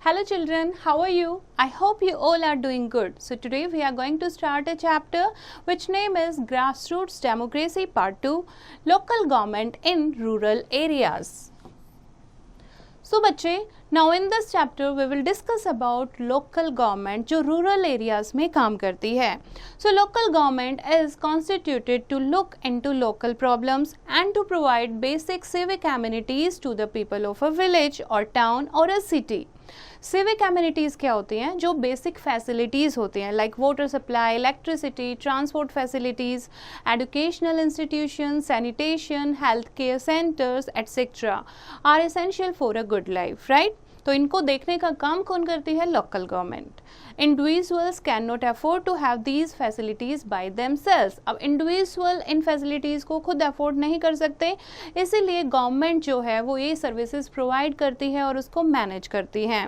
Hello children, how are you? I hope you all are doing good. So today we are going to start a chapter which name is Grassroots Democracy Part 2, Local Government in Rural Areas. So बच्चे, now in this chapter we will discuss about local government जो rural areas में काम करती है. So local government is constituted to look into local problems and to provide basic civic amenities to the people of a village or town or a city. Civic amenities क्या होती हैं? जो basic facilities होती हैं like water supply, electricity, transport facilities, educational institution, sanitation, health care centres etcetera are essential for a good life, right? तो इनको देखने का काम कौन करती है? Local government. Individuals can not afford to have these facilities by themselves. अब individual इन फैसिलिटीज़ को खुद अफोर्ड नहीं कर सकते, इसीलिए गवर्नमेंट जो है वो ये सर्विसेज प्रोवाइड करती है और उसको मैनेज करती है.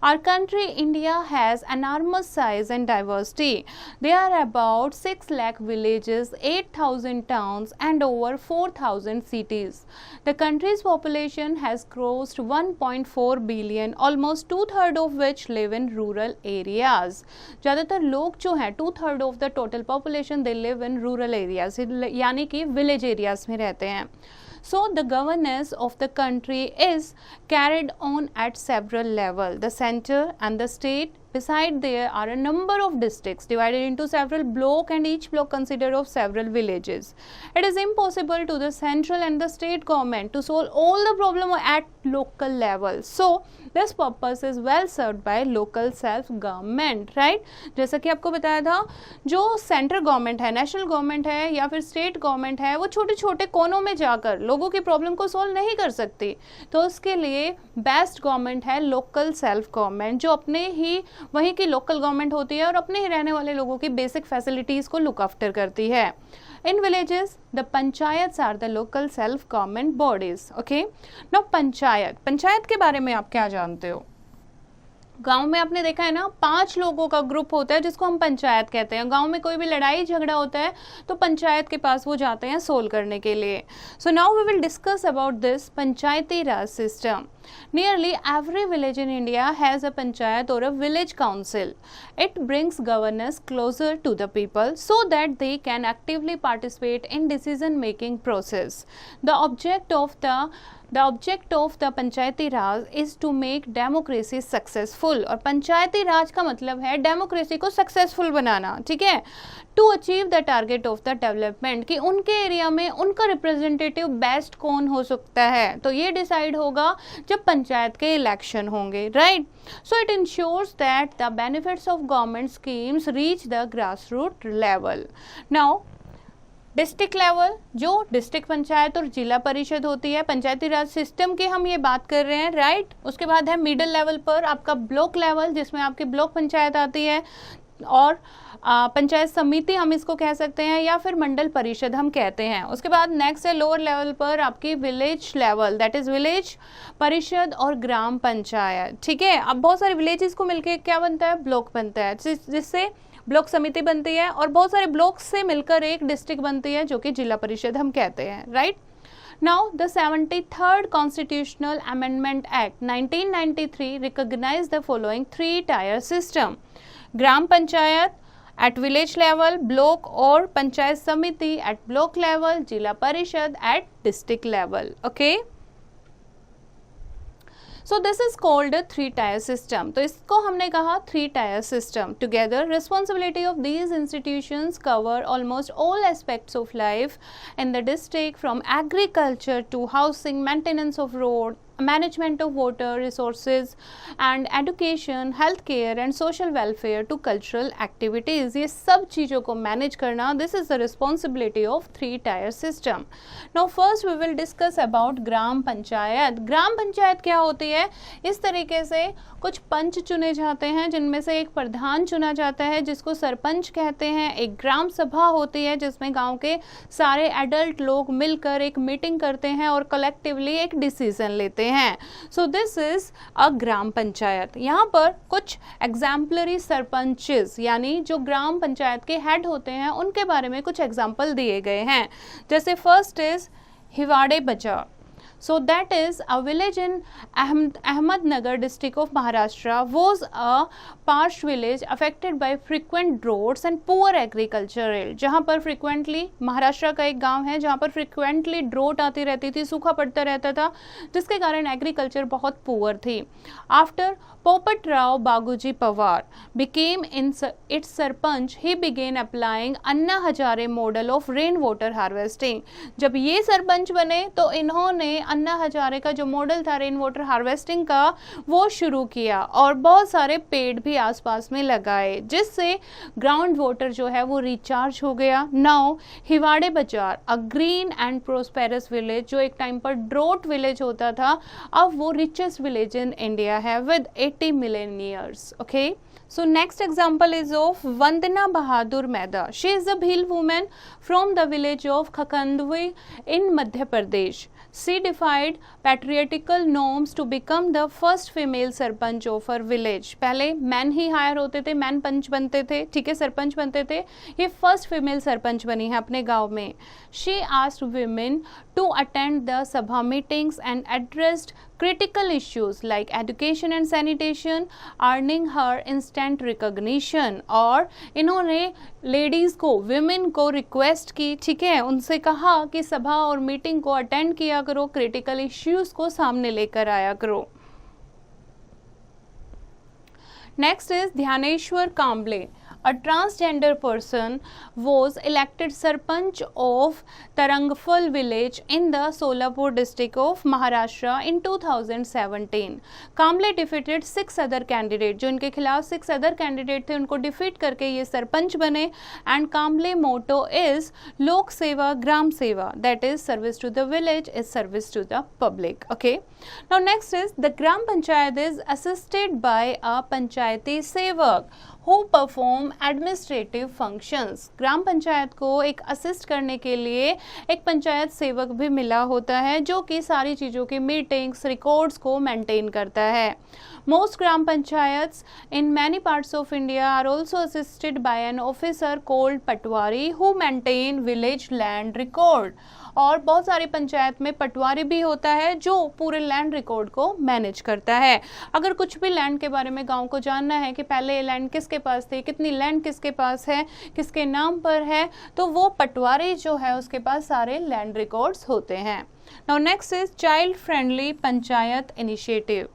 Our country India has enormous size and diversity. There are about 6 lakh villages, 8,000 towns and over 4,000 cities. The country's population has crossed 1.4 billion, almost 2/3 of which live in rural areas. ज़्यादातर लोग जो हैं 2/3 of the total population they live in rural areas, यानी कि village areas में रहते हैं. So the governance of the country is carried on at several levels, the center and the state. Beside there are a number of districts divided into several blocks and each block consists of several villages. It is impossible to the central and the state government to solve all the problems at local level. So this purpose is well served by local self government, right? जैसा कि आपको बताया था, जो central government है, national government है या फिर स्टेट गवर्नमेंट है, वो छोटे छोटे कोनों में जाकर लोगों की प्रॉब्लम को सॉल्व नहीं कर सकती. तो उसके लिए बेस्ट गवर्नमेंट है लोकल सेल्फ गवर्नमेंट, जो अपने ही वहीं की लोकल गवर्नमेंट होती है और अपने ही रहने वाले लोगों की बेसिक फैसिलिटीज़ को लुक आफ्टर करती है. In villages the panchayat or the local self government bodies. Okay, now panchayat के बारे में आप क्या जानते हो? गांव में आपने देखा है ना, 5 लोगों का ग्रुप होता है जिसको हम पंचायत कहते हैं. गांव में कोई भी लड़ाई झगड़ा होता है तो पंचायत के पास वो जाते हैं सोल्व करने के लिए. So now we will discuss about this Panchayati Raj system. Nearly every village in India has a panchayat or a village council. It brings governance closer to the people so that they can actively participate in decision making process. The object of the Panchayati Raj is to make democracy successful. और पंचायती राज का मतलब है democracy को successful बनाना, ठीक है? To achieve the target of the development, कि उनके एरिया में उनका रिप्रेजेंटेटिव बेस्ट कौन हो सकता है, तो ये डिसाइड होगा जब पंचायत के इलेक्शन होंगे, right? So it insures that the benefits of government schemes reach the grass root level. Now district level, जो डिस्ट्रिक्ट पंचायत और जिला परिषद होती है, पंचायती राज सिस्टम की हम ये बात कर रहे हैं, राइट? उसके बाद है मिडिल लेवल पर आपका ब्लॉक लेवल, जिसमें आपकी ब्लॉक पंचायत आती है, और पंचायत समिति हम इसको कह सकते हैं, या फिर मंडल परिषद हम कहते हैं. उसके बाद नेक्स्ट है लोअर लेवल पर आपकी village level, that is village परिषद और ग्राम पंचायत, ठीक है? अब बहुत सारे विलेजेस को मिलकर क्या बनता है? ब्लॉक बनता है, जिससे ब्लॉक समिति बनती है, और बहुत सारे ब्लॉक से मिलकर एक डिस्ट्रिक्ट बनती है जो कि जिला परिषद हम कहते हैं, right? Now the 73rd constitutional amendment act 1993 recognise the following 3 tier system: Gram Panchayat at village level, block और पंचायत समिति at block level, जिला परिषद at district level. Okay? So this is called a 3-tier system. तो इसको हमने कहा 3-tier system. Together, responsibility of these institutions cover almost all aspects of life in the district, from agriculture to housing, maintenance of road, management of water resources and education, health care and social welfare to cultural activities. ये सब चीज़ों को manage करना, this is the responsibility of 3-tier system. Now first we will discuss about ग्राम पंचायत. ग्राम पंचायत क्या होती है? इस तरीके से कुछ पंच चुने जाते हैं, जिनमें से एक प्रधान चुना जाता है जिसको सरपंच कहते हैं. एक ग्राम सभा होती है जिसमें गांव के सारे एडल्ट लोग मिलकर एक मीटिंग करते हैं और कलेक्टिवली एक डिसीजन लेते हैं. सो दिस इज अ ग्राम पंचायत. यहाँ पर कुछ एग्जाम्पलरी सरपंचेस, यानी जो ग्राम पंचायत के हेड होते हैं, उनके बारे में कुछ एग्जाम्पल दिए गए हैं. जैसे फर्स्ट इज हिवाड़े बजा. So that is a village in Ahmednagar district of Maharashtra was a parched village affected by frequent droughts and poor agricultural, जहाँ पर frequently, महाराष्ट्र का एक गांव है जहाँ पर frequently drought आती रहती थी, सूखा पड़ता रहता था, जिसके कारण एग्रीकल्चर बहुत पुअर थी. After Popat Rao Baguji Pawar became its sarpanch, he began applying Anna Hazare model of rain water harvesting. जब ये सरपंच बने तो इन्होंने अन्ना हजारे का जो मॉडल था रेन वाटर हार्वेस्टिंग का वो शुरू किया और बहुत सारे पेड़ भी आसपास में लगाए, जिससे ग्राउंड वाटर जो है वो रिचार्ज हो गया. नाउ हिवाड़े बाजार, अ ग्रीन एंड प्रोस्पेरस विलेज, जो एक टाइम पर ड्रोट विलेज होता था, अब वो रिचेस्ट विलेज इन इंडिया है with 80 million years. Okay. So next example is of Vandana Bahadur Mehta. She is a Bhil woman from the village of Khakandwi in Madhya Pradesh. She defied patriarchal norms to become the first female sarpanch of her village. पहले man ही higher होते थे, man पंच बनते थे, ठीक है, सरपंच बनते थे. ये फर्स्ट फीमेल सरपंच बनी है अपने गांव में. She asked women to attend the sabha meetings and addressed critical issues like education and sanitation, earning her instant recognition. और इन्होंने लेडीज को, विमेन को रिक्वेस्ट की, ठीक है, उनसे कहा कि सभा और मीटिंग को अटेंड किया करो, क्रिटिकल इश्यूज को सामने लेकर आया करो. Next is Dhyaneshwar Kamble. A transgender person was elected Sarpanch of Tarangful village in the Solapur district of Maharashtra in 2017. Kamble defeated 6 other candidates, जो इनके खिलाफ 6 other candidates थे, उनको defeat करके ये सरपंच बने. And काम्बले motto is लोक सेवा ग्राम सेवा, that is service to the village is service to the public. Okay. Now next is the Gram Panchayat is assisted by a Panchayati Sevak who perform administrative functions. ग्राम पंचायत को एक assist करने के लिए एक पंचायत सेवक भी मिला होता है, जो कि सारी चीज़ों की मीटिंग्स, रिकॉर्ड्स को मेंटेन करता है. Most gram panchayats in many parts of India are also assisted by an officer called Patwari who maintain village land record. और बहुत सारी पंचायत में पटवारी भी होता है जो पूरे लैंड रिकॉर्ड को मैनेज करता है. अगर कुछ भी लैंड के बारे में गांव को जानना है कि पहले ये लैंड किसके पास थी, कितनी लैंड किसके पास है, किसके नाम पर है, तो वो पटवारी जो है उसके पास सारे लैंड रिकॉर्ड्स होते हैं. Now next is child friendly panchayat initiative.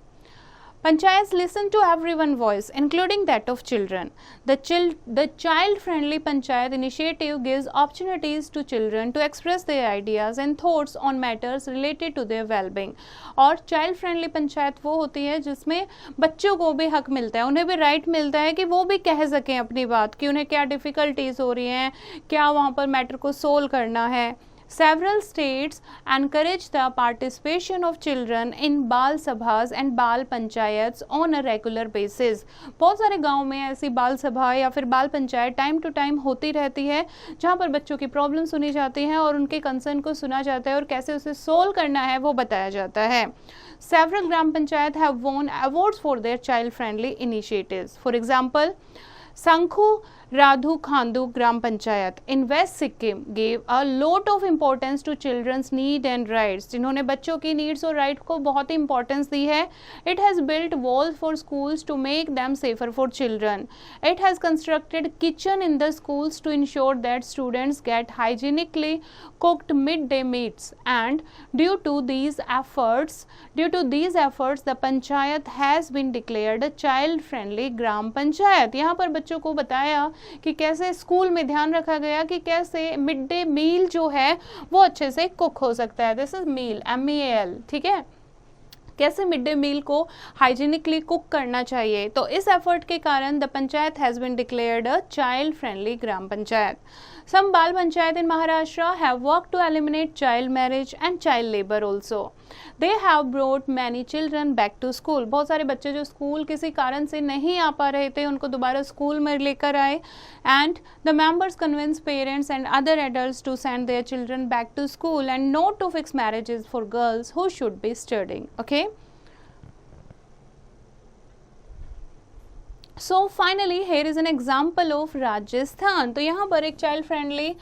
Panchayats listen to everyone's voice, including that of children. The child-friendly Panchayat initiative gives opportunities to children to express their ideas and thoughts on matters related to their well-being. और child-friendly panchayat वो होती है जिसमें बच्चों को भी हक मिलता है, उन्हें भी राइट मिलता है कि वो भी कह सकें अपनी बात, कि उन्हें क्या डिफ़िकल्टीज हो रही हैं, क्या वहाँ पर मैटर को सोल्व करना है. Several states encourage the participation of children in बाल सभास and बाल panchayat on a regular basis. बहुत सारे गांव में ऐसी बाल सभा या फिर बाल पंचायत टाइम टू टाइम होती रहती है, जहां पर बच्चों की प्रॉब्लम सुनी जाती है और उनके कंसर्न को सुना जाता है और कैसे उसे सोल्व करना है वो बताया जाता है. Several gram panchayat have won awards for their child-friendly initiatives. For example, Sankhu Radhu Khandu Gram Panchayat in West Sikkim gave a lot of importance to children's need and rights. जिन्होंने बच्चों की needs और right को बहुत ही importance दी है. It has built walls for schools to make them safer for children. It has constructed kitchen in the schools to ensure that students get hygienically cooked midday meals. And due to these efforts, the panchayat has been declared a child-friendly Gram Panchayat. यहाँ पर बच्चों को बताया कि कैसे school में ध्यान रखा गया कि कैसे मिड डे मील जो है वो अच्छे से कुक हो सकता है. दिस इज मील, MEAL, ठीक है, कैसे मिड डे मील को हाइजीनिकली कुक करना चाहिए. तो इस एफर्ट के कारण the panchayat has been declared a child friendly gram panchayat. Some Bal Panchayat in Maharashtra have worked to eliminate child marriage and child labor also. They have brought many children back to school. बहुत सारे बच्चे जो school किसी कारण से नहीं आ पा रहे थे, उनको दोबारा स्कूल में लेकर आए. And the members convinced parents and other adults to send their children back to school and not to fix marriages for girls who should be studying. Okay. So finally here is an example of Rajasthan. तो यहाँ पर एक child friendly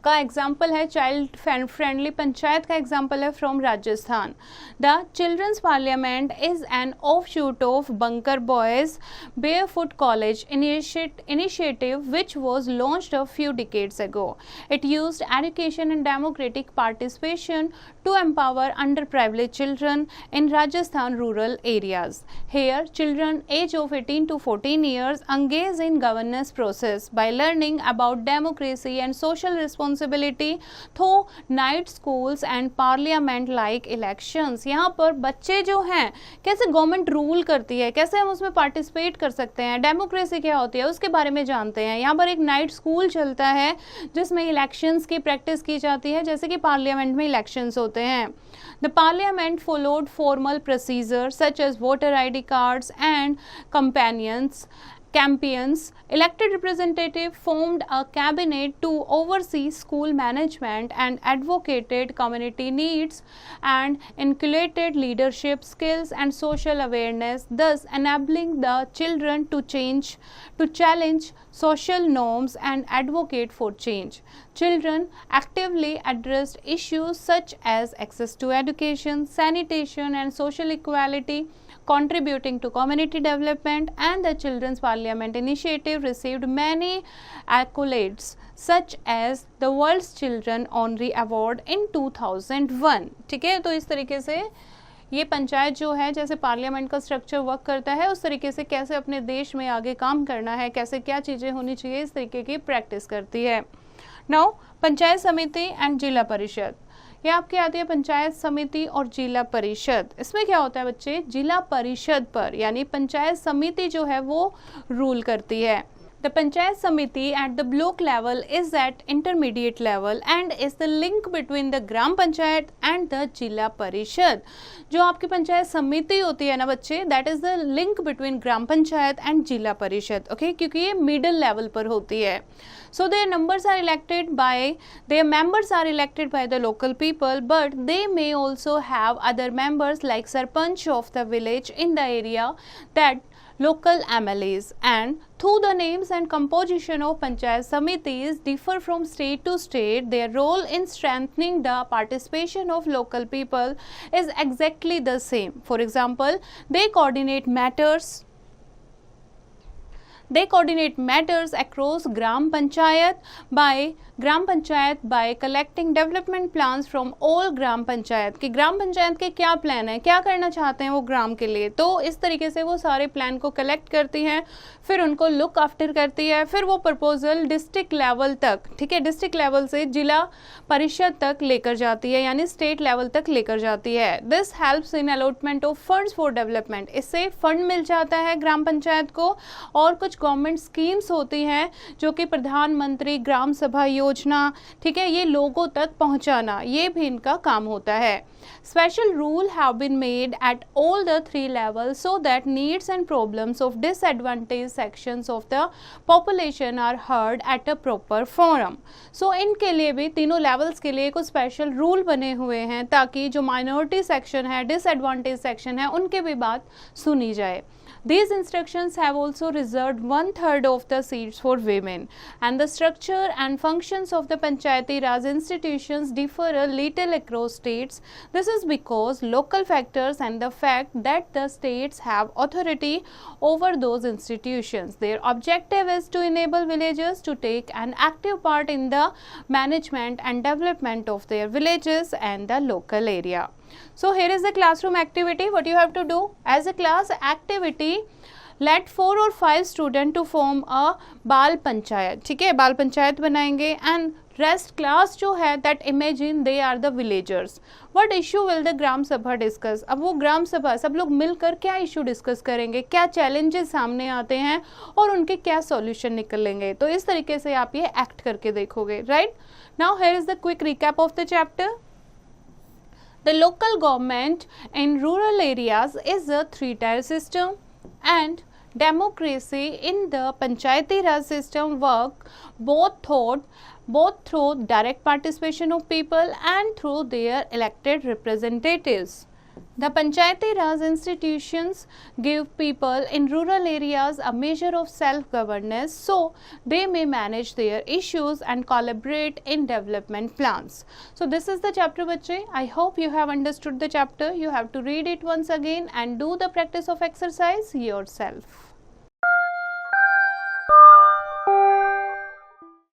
का example है, child friendly panchayat का example है from Rajasthan. The children's parliament is an offshoot of Bunker Roy's barefoot college initiative which was launched a few decades ago. It used education and democratic participation to empower underprivileged children in Rajasthan rural areas. Here, children age of 18 to 14 years engage in governance process by learning about democracy and social responsibility through night schools and parliament like elections. यहाँ पर बच्चे जो हैं कैसे government rule करती है, कैसे हम उसमें पार्टिसिपेट कर सकते हैं, डेमोक्रेसी क्या होती है उसके बारे में जानते हैं. यहाँ पर एक नाइट स्कूल चलता है जिसमें इलेक्शंस की प्रैक्टिस की जाती है, जैसे कि पार्लियामेंट में इलेक्शंस होते हैं. The parliament followed formal procedure such as voter ID cards and campaigns. Elected representative formed a cabinet to oversee school management and advocated community needs and inculcated leadership skills and social awareness, thus enabling the children to challenge social norms and advocate for change. Children actively addressed issues such as access to education, sanitation and social equality, contributing to community development, and the Children's Parliament initiative received many accolades such as the World's Children Honorary Award in 2001. ठीक है, तो इस तरीके से ये पंचायत जो है जैसे पार्लियामेंट का स्ट्रक्चर वर्क करता है उस तरीके से कैसे अपने देश में आगे काम करना है, कैसे क्या चीज़ें होनी चाहिए, इस तरीके की प्रैक्टिस करती है. नाउ पंचायत समिति एंड जिला परिषद, ये आपकी आती है पंचायत समिति और जिला परिषद. इसमें क्या होता है बच्चे, जिला परिषद पर यानी पंचायत समिति जो है वो रूल करती है. The Panchayat Samiti at the block level is at intermediate level and is the link between the Gram Panchayat and the Jila Parishad. जो आपकी पंचायत समिति होती है ना बच्चे, that is the link between Gram Panchayat and Jila Parishad. Okay, क्योंकि ये middle level पर होती है. So their members are elected by the local people, but they may also have other members like Sarpanch of the village in the area, that local MLAs, and through the names and composition of Panchayat Samitis differ from state to state, their role in strengthening the participation of local people is exactly the same. For example, they coordinate matters across Gram Panchayat by collecting development plans from all Gram Panchayat. कि ग्राम पंचायत के क्या plan है, क्या करना चाहते हैं वो ग्राम के लिए, तो इस तरीके से वो सारे प्लान को कलेक्ट करती हैं, फिर उनको लुक आफ्टर करती है, फिर वो प्रपोजल डिस्ट्रिक्ट लेवल तक, ठीक है, डिस्ट्रिक्ट लेवल से जिला परिषद तक लेकर जाती है यानी स्टेट लेवल तक लेकर जाती है. This helps in allotment of funds for development. इससे फंड मिल जाता है ग्राम पंचायत को, और कुछ गवर्नमेंट स्कीम्स होती हैं जो कि प्रधानमंत्री ग्राम सभा योजना, ठीक है, ये लोगों तक पहुंचाना, ये भी इनका काम होता है. Special rules have been made at all the three levels so that needs and problems of disadvantaged sections of the population are heard at a proper forum. So इनके लिए भी तीनों लेवल्स के लिए कुछ स्पेशल रूल बने हुए हैं ताकि जो माइनॉरिटी सेक्शन है, डिसएडवांटेज सेक्शन है, उनके भी बात सुनी जाए. These instructions have also reserved 1/3 of the seats for women, and the structure and functions of the Panchayati Raj institutions differ a little across states. This is because local factors and the fact that the states have authority over those institutions. Their objective is to enable villagers to take an active part in the management and development of their villages and the local area. So here is the classroom activity. What you have to do as a class activity, let 4 or 5 students to form a बाल पंचायत, ठीक है, बाल पंचायत बनाएंगे, and rest class जो है that imagine they are the villagers. What issue will the ग्राम सभा discuss? अब वो ग्राम सभा सब लोग मिलकर क्या इशू डिस्कस करेंगे, क्या चैलेंजेस सामने आते हैं और उनके क्या सॉल्यूशन निकलेंगे, तो इस तरीके से आप ये एक्ट करके देखोगे. Right now here is the quick recap of the chapter. The local government in rural areas is a 3-tier system, and democracy in the Panchayati Raj system work both through direct participation of people and through their elected representatives. The Panchayati Raj institutions give people in rural areas a measure of self-governance so they may manage their issues and collaborate in development plans. So this is the chapter, bachche. I hope you have understood the chapter. You have to read it once again and do the practice of exercise yourself.